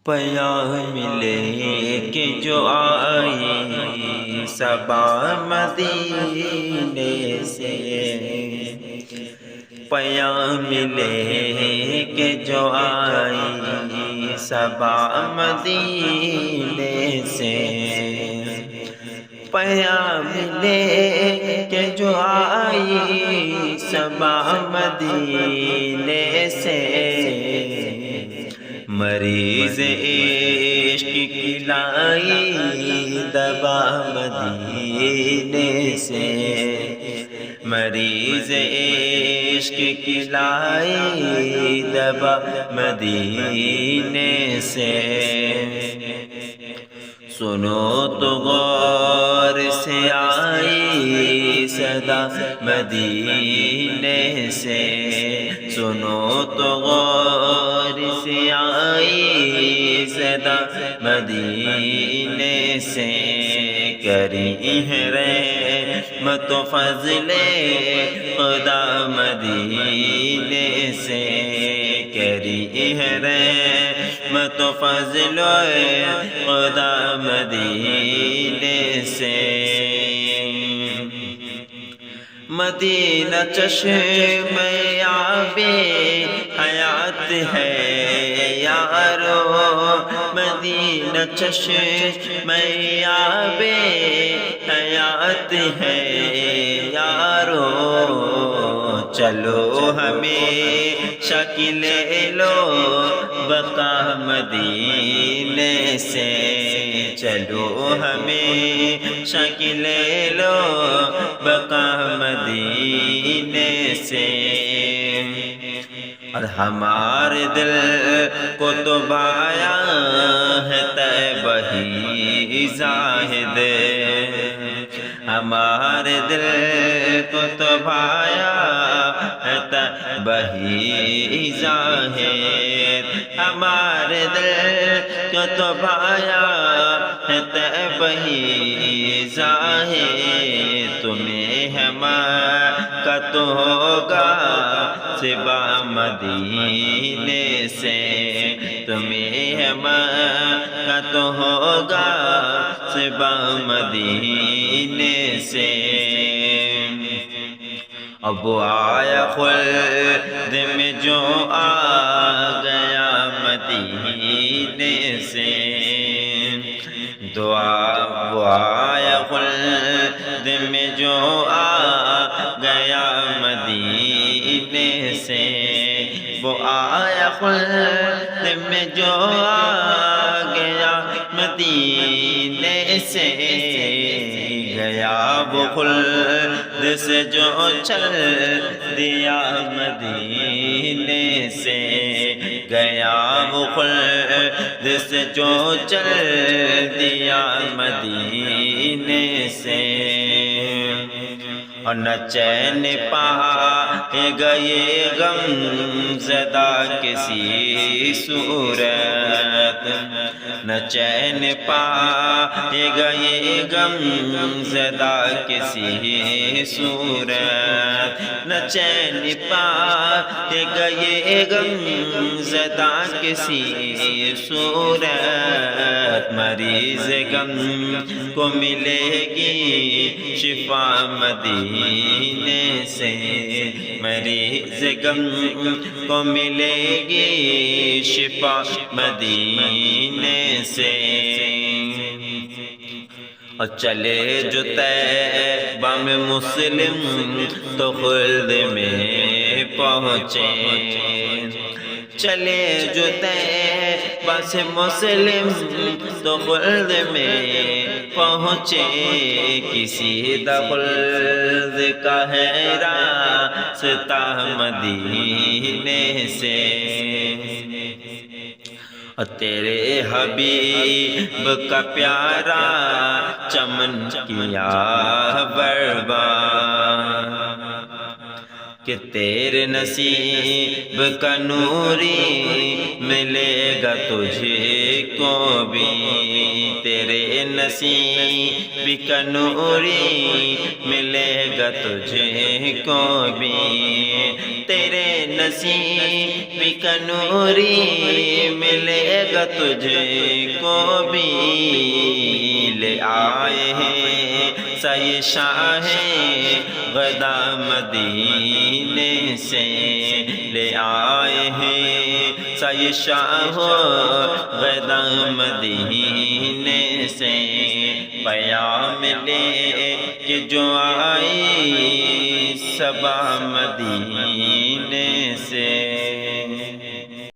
پیام لے کے جو آئی صبا مدینے سے، پیام لے کے جو آئی صبا مدینے سے، پیام لے کے جو آئی صبا مدینے سے، مریض عشق کی لائی دوا مدینے سے، مریض عشق کی لائی دوا مدینے سے، سنو تو غور سے آئی صدا مدینے سے، سنو تو غور سے آئی صدا مدینے سے، کری ہے رحمت و فضل خدا مدینے سے، کری ہے رحمت و فضل خدا مدینے سے، مدینہ چشم آب حیات ہے یارو، مدینہ چشم آب حیات ہے یارو، چلو ہمیشہ کی لے لو بقا مدینے سے، چلو ہمیشہ کی لے لو بقا مدینے سے، اور ہمارے دل کو تو بھایا ہے طیبہ ہی زاہد، ہمارے دل کو تو بھایا ہے طیبہ ہی زاہد، ہمارے دل کو تو بھایا ہے طیبہ ہی زاہد، تمہیں کا تو ہوگا سوا مدینے سے، تمہیں کا تو ہوگا سوا مدینے سے، اب آیا خلد میں جو آ گیا مدینے سے، دعا وہ آیا خلد میں جو آ گیا مدینے سے، وہ آیا خلد میں جو آ گیا مدینے سے، گیا وہ خلد سے جو چل دیا مدینے سے، گیا وہ خلد سے جو چل دیا مدینے سے، اور نہ چین پائے گا یہ غم زدہ کسی صورت، نہ چین پائے گا یہ غم زدہ کسی صورت، نہ چین پائے گا یہ غم زدہ کسی صورت، مریض غم کو ملے گی شفا مدینے سے، مریض غم کو ملے گی شفا مدینے سے، اور چلے جو طیبہ میں مسلم تو خلد میں پہنچے، چلے جو طیبہ سے مسلم تو خلد میں پہنچے، کسی دا خلد کا ہے راستہ مدینے سے، اور تیرے حبیب کا پیارا چمن کیا برباد، کہ تیرے نصیب کا نوری ملے گا تجھے کو بھی، تیرے نصیب کا نوری ملے گا تجھے کو بھی، تیرے نصیب کا نوری ملے گا تجھے کو بھی۔ لے آئے ہیں سایہ شاہ غدا مدینے سے، لے آئے ہیں سایہ شاہ غدا مدینے سے، پیام لے کہ جو آئی صبا مدینے سے۔